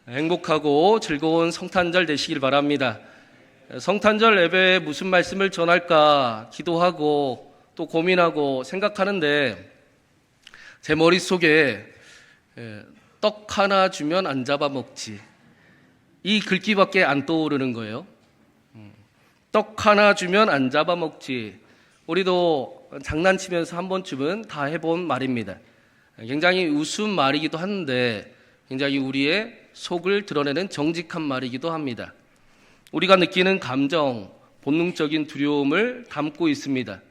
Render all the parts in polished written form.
행복하고 즐거운 성탄절 되시길 바랍니다. 성탄절 예배에 무슨 말씀을 전할까 기도하고 또 고민하고 생각하는데 제 머릿속에 떡 하나 주면 안 잡아먹지, 이 글귀밖에 안 떠오르는 거예요. 떡 하나 주면 안 잡아먹지. 우리도 장난치면서 한 번쯤은 다 해본 말입니다. 굉장히 우스운 말이기도 한데 굉장히 우리의 속을 드러내는 정직한 말이기도 합니다. 우리가 느끼는 감정, 본능적인 두려움을 담고 있습니다.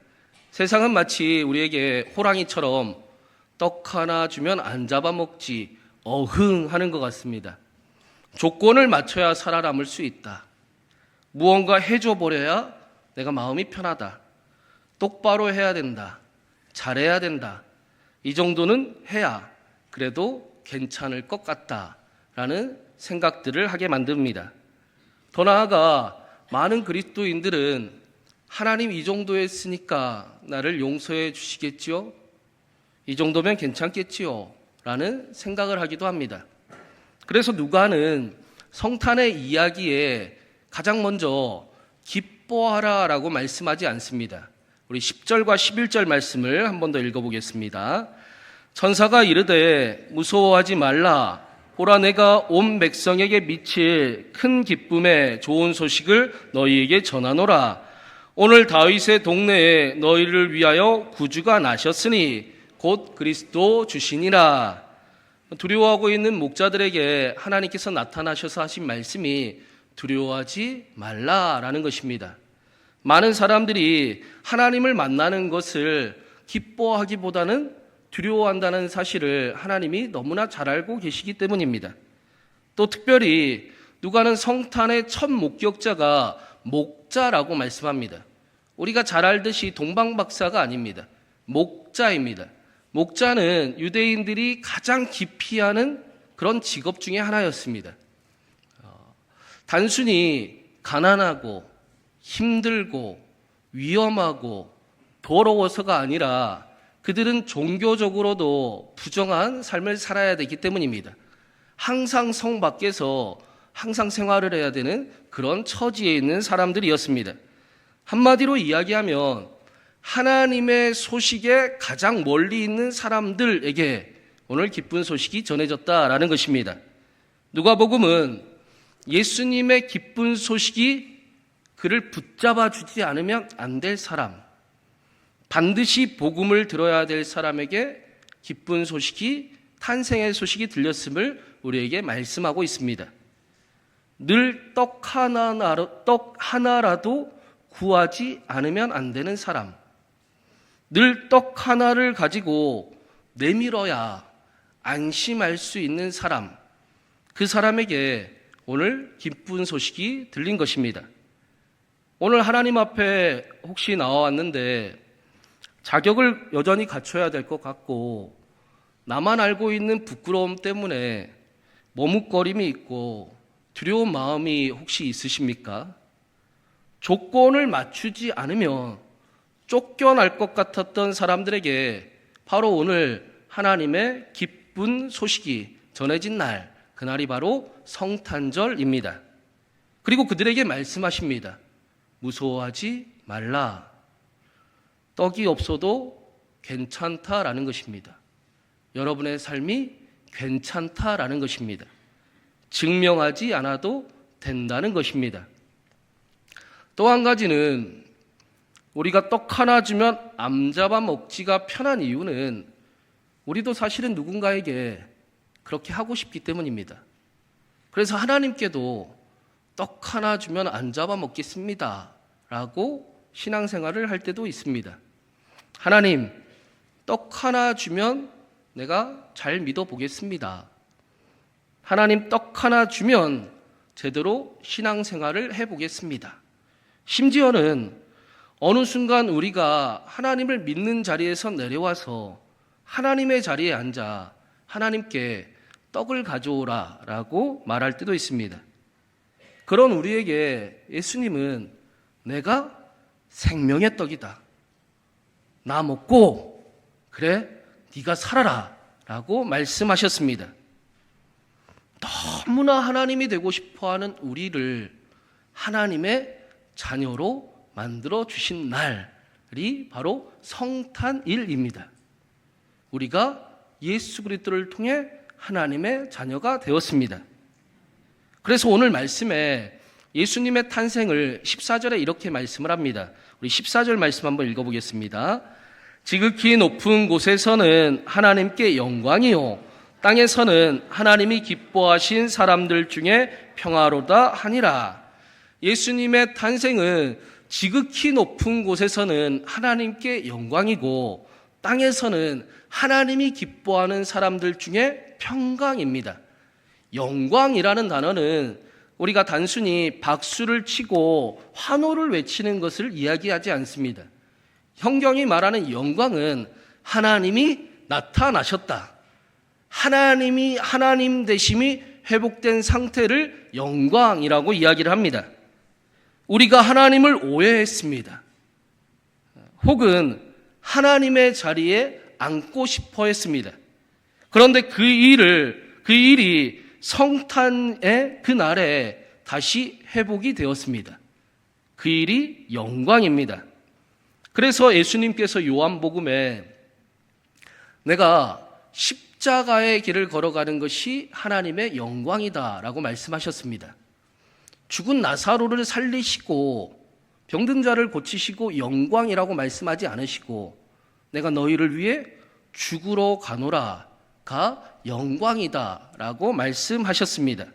세상은 마치 우리에게 호랑이처럼 떡 하나 주면 안 잡아먹지 어흥하는 것 같습니다. 조건을 맞춰야 살아남을 수 있다. 무언가 해줘버려야 내가 마음이 편하다. 똑바로 해야 된다. 잘해야 된다. 이 정도는 해야 그래도 괜찮을 것 같다라는 생각들을 하게 만듭니다. 더 나아가 많은 그리스도인들은 하나님 이 정도 했으니까 나를 용서해 주시겠지요? 이 정도면 괜찮겠지요? 라는 생각을 하기도 합니다. 그래서 누가는 성탄의 이야기에 가장 먼저 기뻐하라 라고 말씀하지 않습니다. 우리 10절과 11절 말씀을 한 번 더 읽어보겠습니다. 천사가 이르되 무서워하지 말라. 보라, 내가 온 백성에게 미칠 큰 기쁨의 좋은 소식을 너희에게 전하노라. 오늘 다윗의 동네에 너희를 위하여 구주가 나셨으니 곧 그리스도 주시니라. 두려워하고 있는 목자들에게 하나님께서 나타나셔서 하신 말씀이 두려워하지 말라라는 것입니다. 많은 사람들이 하나님을 만나는 것을 기뻐하기보다는 두려워한다는 사실을 하나님이 너무나 잘 알고 계시기 때문입니다. 또 특별히 누가는 성탄의 첫 목격자가 목자라고 말씀합니다. 우리가 잘 알듯이 동방박사가 아닙니다. 목자입니다. 목자는 유대인들이 가장 기피하는 그런 직업 중에 하나였습니다. 단순히 가난하고 힘들고 위험하고 더러워서가 아니라 그들은 종교적으로도 부정한 삶을 살아야 되기 때문입니다. 항상 성 밖에서 항상 생활을 해야 되는 그런 처지에 있는 사람들이었습니다. 한마디로 이야기하면 하나님의 소식에 가장 멀리 있는 사람들에게 오늘 기쁜 소식이 전해졌다라는 것입니다. 누가복음은 예수님의 기쁜 소식이 그를 붙잡아 주지 않으면 안 될 사람, 반드시 복음을 들어야 될 사람에게 기쁜 소식이, 탄생의 소식이 들렸음을 우리에게 말씀하고 있습니다. 늘 떡 하나라도 구하지 않으면 안 되는 사람, 늘 떡 하나를 가지고 내밀어야 안심할 수 있는 사람, 그 사람에게 오늘 기쁜 소식이 들린 것입니다. 오늘 하나님 앞에 혹시 나와왔는데 자격을 여전히 갖춰야 될 것 같고 나만 알고 있는 부끄러움 때문에 머뭇거림이 있고 두려운 마음이 혹시 있으십니까? 조건을 맞추지 않으면 쫓겨날 것 같았던 사람들에게 바로 오늘 하나님의 기쁜 소식이 전해진 날, 그날이 바로 성탄절입니다. 그리고 그들에게 말씀하십니다. 무서워하지 말라. 떡이 없어도 괜찮다라는 것입니다. 여러분의 삶이 괜찮다라는 것입니다. 증명하지 않아도 된다는 것입니다. 또 한 가지는 우리가 떡 하나 주면 암 잡아 먹지가 편한 이유는 우리도 사실은 누군가에게 그렇게 하고 싶기 때문입니다. 그래서 하나님께도 떡 하나 주면 안 잡아 먹겠습니다 라고 신앙생활을 할 때도 있습니다. 하나님, 떡 하나 주면 내가 잘 믿어보겠습니다. 하나님, 떡 하나 주면 제대로 신앙생활을 해보겠습니다. 심지어는 어느 순간 우리가 하나님을 믿는 자리에서 내려와서 하나님의 자리에 앉아 하나님께 떡을 가져오라 라고 말할 때도 있습니다. 그런 우리에게 예수님은 내가 생명의 떡이다. 나 먹고 그래 네가 살아라 라고 말씀하셨습니다. 너무나 하나님이 되고 싶어하는 우리를 하나님의 자녀로 만들어 주신 날이 바로 성탄일입니다. 우리가 예수 그리스도를 통해 하나님의 자녀가 되었습니다. 그래서 오늘 말씀에 예수님의 탄생을 14절에 이렇게 말씀을 합니다. 우리 14절 말씀 한번 읽어보겠습니다. 지극히 높은 곳에서는 하나님께 영광이요 땅에서는 하나님이 기뻐하신 사람들 중에 평화로다 하니라. 예수님의 탄생은 지극히 높은 곳에서는 하나님께 영광이고 땅에서는 하나님이 기뻐하는 사람들 중에 평강입니다. 영광이라는 단어는 우리가 단순히 박수를 치고 환호를 외치는 것을 이야기하지 않습니다. 성경이 말하는 영광은 하나님이 나타나셨다. 하나님이 하나님 되심이 회복된 상태를 영광이라고 이야기를 합니다. 우리가 하나님을 오해했습니다. 혹은 하나님의 자리에 앉고 싶어 했습니다. 그런데 그 일이 성탄의 그 날에 다시 회복이 되었습니다. 그 일이 영광입니다. 그래서 예수님께서 요한복음에 내가 십자가의 길을 걸어가는 것이 하나님의 영광이다 라고 말씀하셨습니다. 죽은 나사로를 살리시고 병든 자를 고치시고 영광이라고 말씀하지 않으시고 내가 너희를 위해 죽으러 가노라가 영광이다 라고 말씀하셨습니다.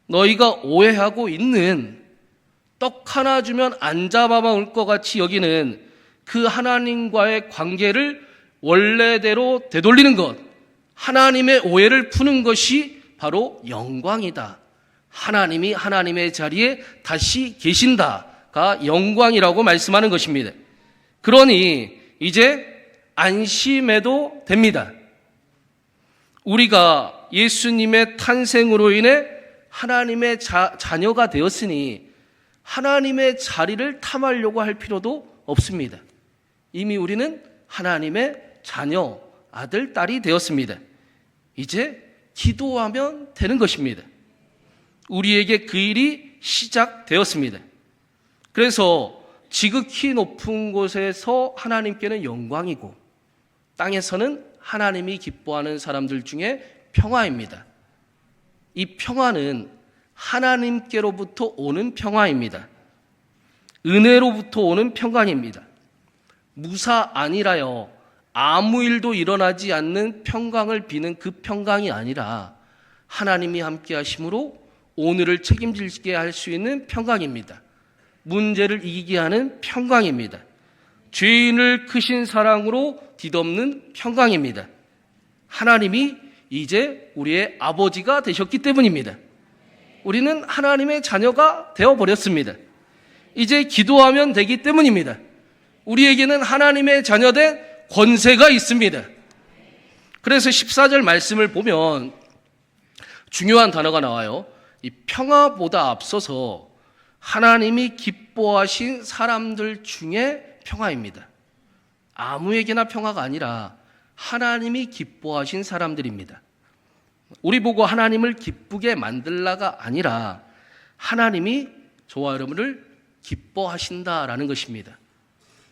너희가 오해하고 있는 떡 하나 주면 안 잡아먹을 것 같이 여기는 그 하나님과의 관계를 원래대로 되돌리는 것, 하나님의 오해를 푸는 것이 바로 영광이다. 하나님이 하나님의 자리에 다시 계신다가 영광이라고 말씀하는 것입니다. 그러니 이제 안심해도 됩니다. 우리가 예수님의 탄생으로 인해 하나님의 자녀가 되었으니 하나님의 자리를 탐하려고 할 필요도 없습니다. 이미 우리는 하나님의 자녀, 아들, 딸이 되었습니다. 이제 기도하면 되는 것입니다. 우리에게 그 일이 시작되었습니다. 그래서 지극히 높은 곳에서 하나님께는 영광이고 땅에서는 하나님이 기뻐하는 사람들 중에 평화입니다. 이 평화는 하나님께로부터 오는 평화입니다. 은혜로부터 오는 평강입니다. 무사 아니라요 아무 일도 일어나지 않는 평강을 비는 그 평강이 아니라 하나님이 함께 하심으로 오늘을 책임지게 할 수 있는 평강입니다. 문제를 이기게 하는 평강입니다. 죄인을 크신 사랑으로 뒤덮는 평강입니다. 하나님이 이제 우리의 아버지가 되셨기 때문입니다. 우리는 하나님의 자녀가 되어버렸습니다. 이제 기도하면 되기 때문입니다. 우리에게는 하나님의 자녀된 권세가 있습니다. 그래서 14절 말씀을 보면 중요한 단어가 나와요. 이 평화보다 앞서서 하나님이 기뻐하신 사람들 중에 평화입니다. 아무에게나 평화가 아니라 하나님이 기뻐하신 사람들입니다. 우리 보고 하나님을 기쁘게 만들라가 아니라 하나님이 저와 여러분을 기뻐하신다라는 것입니다.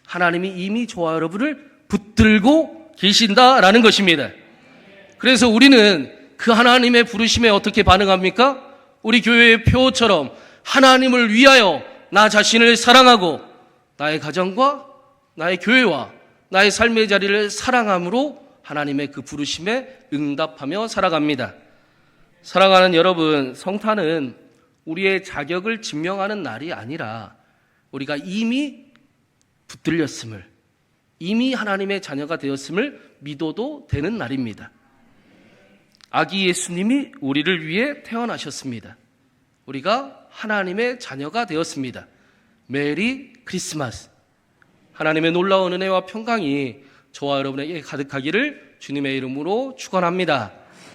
하나님이 이미 저와 여러분을 붙들고 계신다라는 것입니다. 그래서 우리는 그 하나님의 부르심에 어떻게 반응합니까? 우리 교회의 표처럼 하나님을 위하여 나 자신을 사랑하고 나의 가정과 나의 교회와 나의 삶의 자리를 사랑함으로 하나님의 그 부르심에 응답하며 살아갑니다. 사랑하는 여러분, 성탄은 우리의 자격을 증명하는 날이 아니라 우리가 이미 붙들렸음을, 이미 하나님의 자녀가 되었음을 믿어도 되는 날입니다. 아기 예수님이 우리를 위해 태어나셨습니다. 우리가 하나님의 자녀가 되었습니다. 메리 크리스마스. 하나님의 놀라운 은혜와 평강이 저와 여러분에게 가득하기를 주님의 이름으로 축원합니다.